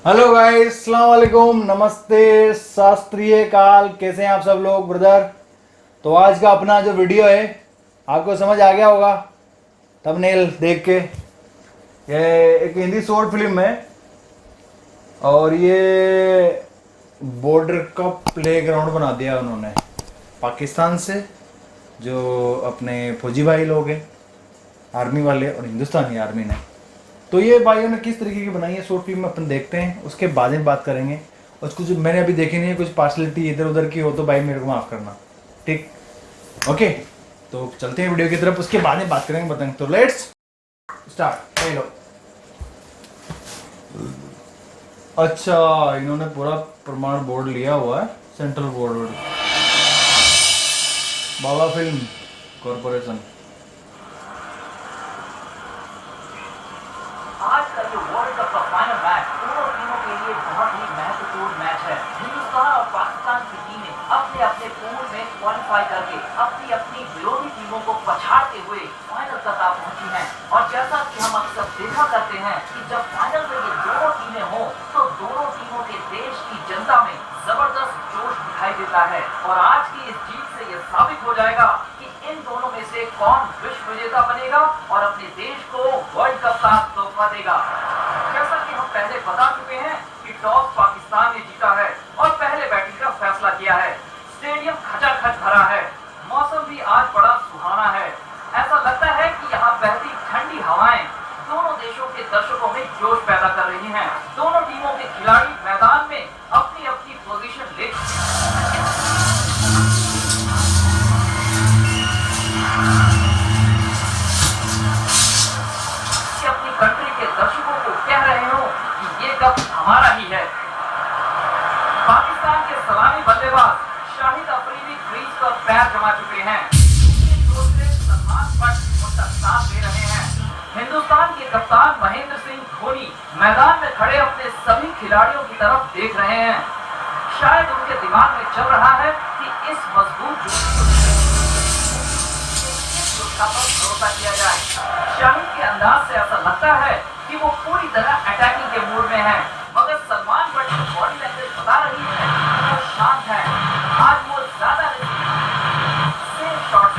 Hello guys, अस्सलाम वालेकुम, नमस्ते, शास्त्रीय काल। कैसे हैं आप सब लोग ब्रदर। तो आज का अपना जो वीडियो है आपको समझ आ गया होगा थंबनेल देख के। ये एक हिंदी शॉर्ट फिल्म है और ये बॉर्डर का प्लेग्राउंड बना दिया उन्होंने पाकिस्तान से, जो अपने फौजी भाई लोग हैं आर्मी वाले और हिंदुस्तानी आर्मी ने। तो ये भाइयों ने किस तरीके की बनाई है शॉर्ट फिल्म अपन देखते हैं, उसके बाद में बात करेंगे। और कुछ मैंने अभी देखी नहीं है, कुछ पार्शलिटी इधर उधर की हो तो भाई मेरे को माफ़ करना, ठीक। ओके, तो चलते हैं वीडियो की तरफ, उसके बाद में बात करेंगे बताएंगे। तो लेट्स स्टार्ट। हेलो। अच्छा, इन्होंने पूरा प्रमाण बोर्ड लिया हुआ है, सेंट्रल बोर्ड, बाबा फिल्म कॉरपोरेशन। आज का ये वर्ल्ड कप का फाइनल मैच दोनों टीमों के लिए बहुत ही महत्वपूर्ण मैच है। हिंदुस्तान और पाकिस्तान की टीमें अपने अपने पूल में क्वालिफाई करके अपनी अपनी विरोधी टीमों को पछाड़ते हुए फाइनल तक आ पहुंची हैं। और जैसा कि हम अक्सर देखा करते हैं कि जब फाइनल में ये दोनों टीमें हों तो दोनों टीमों के देश की जनता में जबरदस्त जोश दिखाई देता है। और आज की इस जीत से ये साबित हो जाएगा कि इन दोनों में से कौन विश्व विजेता बनेगा और अपने देश को वर्ल्ड कप का तोहफा देगा। जैसा कि हम पहले बता चुके हैं कि टॉस पाकिस्तान ने जीता है और पहले बैटिंग का फैसला किया है। स्टेडियम खचाखच भरा है, मौसम भी आज बड़ा सुहाना है। ऐसा लगता है कि यहाँ बहती ठंडी हवाएं दोनों देशों के दर्शकों में जोश पैदा कर रही हैं। दोनों टीमों के खिलाड़ी मैदान में अपनी अपनी पोजीशन ले अपनी कंट्री के दर्शकों को कह रहे हो कि ये कप हमारा ही है। पाकिस्तान के सलामी बल्लेबाज शाहिद अफरीदी क्रीज पर पैर जमा चुके हैं। सलमान बट उनका साथ दे रहे हैं। हिंदुस्तान के कप्तान महेंद्र सिंह धोनी मैदान में खड़े अपने सभी खिलाड़ियों की तरफ देख रहे हैं। शायद उनके दिमाग में चल रहा है कि इस मजबूत भरोसा किया जाए। शाहिद के अंदाज से ऐसा लगता है कि वो पूरी तरह अटैकिंग के मूड में है, मगर सलमान बट की बॉडी लैंग्वेज बता रही है कि वो शांत है। आज वो ज्यादा सेफ शॉट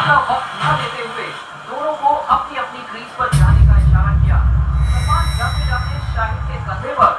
का वक्त न देते हुए दोनों को अपनी अपनी क्रीज पर जाने का इशारा किया। सलमान जाते जाते शाहिद के कंधे पर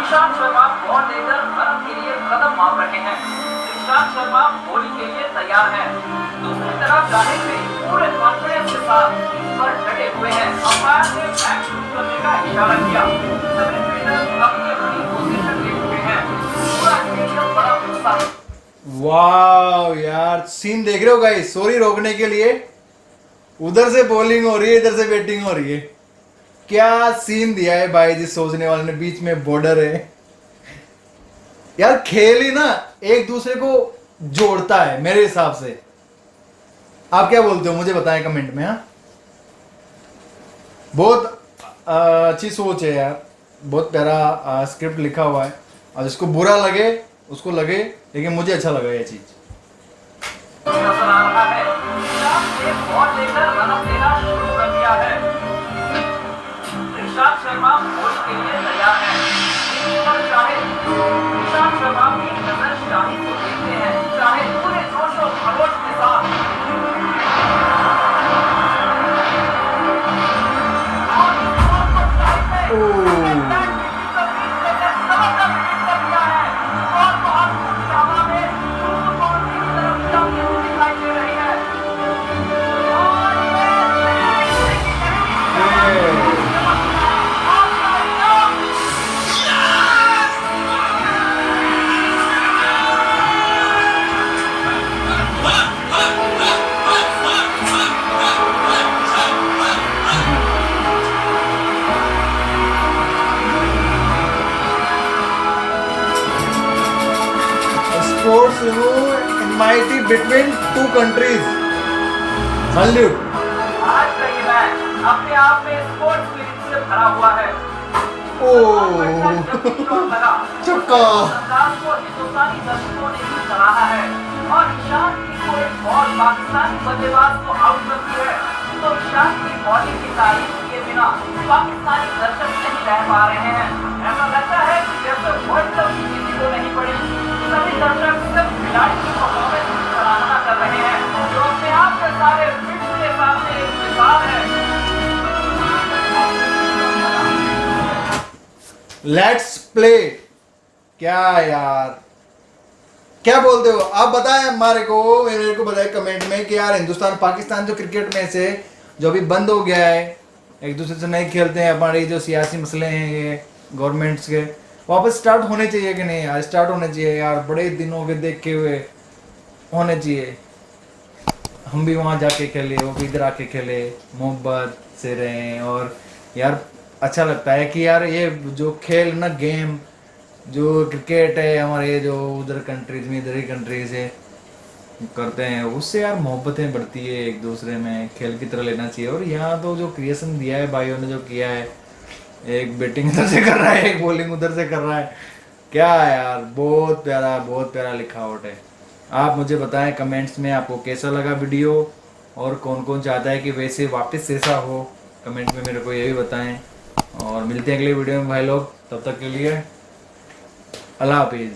ईशांत शर्मा बॉल लेकर रन के लिए कदम मार रहे हैं। ईशांत शर्मा बॉलिंग के लिए तैयार हैं। दूसरी तरफ जाहिद भी पूरे कॉन्फिडेंस के साथ इस पर डटे हुए हैं। अंपायर ने मैच शुरू करने का इशारा किया। सभी फील्डर्स अपनी अपनी पोजीशन ले चुके हैं। पूरा स्टेडियम बड़ा उत्साह। वाह यार, सीन देख रहे हो गाइस। सॉरी रोकने के लिए, उधर से बॉलिंग हो रही है, इधर से बैटिंग हो रही है। क्या सीन दिया है भाई जी सोचने वाले ने। बीच में बॉर्डर है यार। खेल ही ना एक दूसरे को जोड़ता है मेरे हिसाब से। आप क्या बोलते हो मुझे बताएं कमेंट में। हाँ, बहुत अच्छी सोच है यार, बहुत प्यारा स्क्रिप्ट लिखा हुआ है। और जिसको बुरा लगे उसको लगे, लेकिन मुझे अच्छा लगा ये चीज। नजर आ रहा है ईशान ने बॉल लेकर रनअप लेना शुरू कर दिया है। ईशान शर्मा बॉल के लिए तैयार है। ईशान शर्मा की नजर शाहिद को देखते हैं। शाहिद पूरे जोश और खरोश के साथ Sports, enmity between two countries. Salute. आज का ये मैच अपने आप में स्पोर्ट्स स्पिरिट से भरा हुआ है। चक्का। अंदाज को हिंदुस्तानी दर्शकों ने भी सराहा है और ईशान की को एक बॉल पाकिस्तानी बल्लेबाज को आउट करती है तो ईशान की बॉलिंग की तारीफ किए बिना पाकिस्तानी दर्शक नहीं रह पा रहे हैं। ऐसा लगता है कि जैसे वर्ल्ड कप की किसी को नहीं पड़ी। सभी दर्शक सिर्फ खिलाड़ी की परफॉर्मेंस की सराहना कर रहे हैं जो अपने आप में सारे विश्व के सामने एक मिसाल है। Let's play. क्या यार, क्या बोलते हो आप? बताएं हमारे को बताएं कमेंट में कि यार हिंदुस्तान पाकिस्तान जो क्रिकेट में से जो अभी बंद हो गया है, एक दूसरे से नहीं खेलते हैं, हमारे जो सियासी मसले हैं ये गवर्नमेंट्स के, वापस स्टार्ट होने चाहिए कि नहीं यार? स्टार्ट होने चाहिए यार, बड़े दिनों के देखे हुए होने चाहिए। हम भी वहाँ जाके खेले, वो भी इधर आके खेले, मोहब्बत से रहें। और यार अच्छा लगता है कि यार ये जो खेल ना, गेम जो क्रिकेट है हमारे जो उधर कंट्रीज में, इधर ही कंट्रीज है करते हैं, उससे यार मोहब्बतें बढ़ती है एक दूसरे में, खेल की तरह लेना चाहिए। और यहाँ तो जो क्रिएशन दिया है भाइयों ने, जो किया है, एक बैटिंग इधर से कर रहा है, एक बॉलिंग उधर से कर रहा है, क्या यार बहुत प्यारा लिखावट है। आप मुझे बताएं कमेंट्स में आपको कैसा लगा वीडियो, और कौन कौन चाहता है कि वैसे वापस ऐसा हो, कमेंट में मेरे को ये भी बताएं। और मिलते हैं अगले वीडियो में भाई लोग, तब तक के लिए अल्लाह हाफिज़।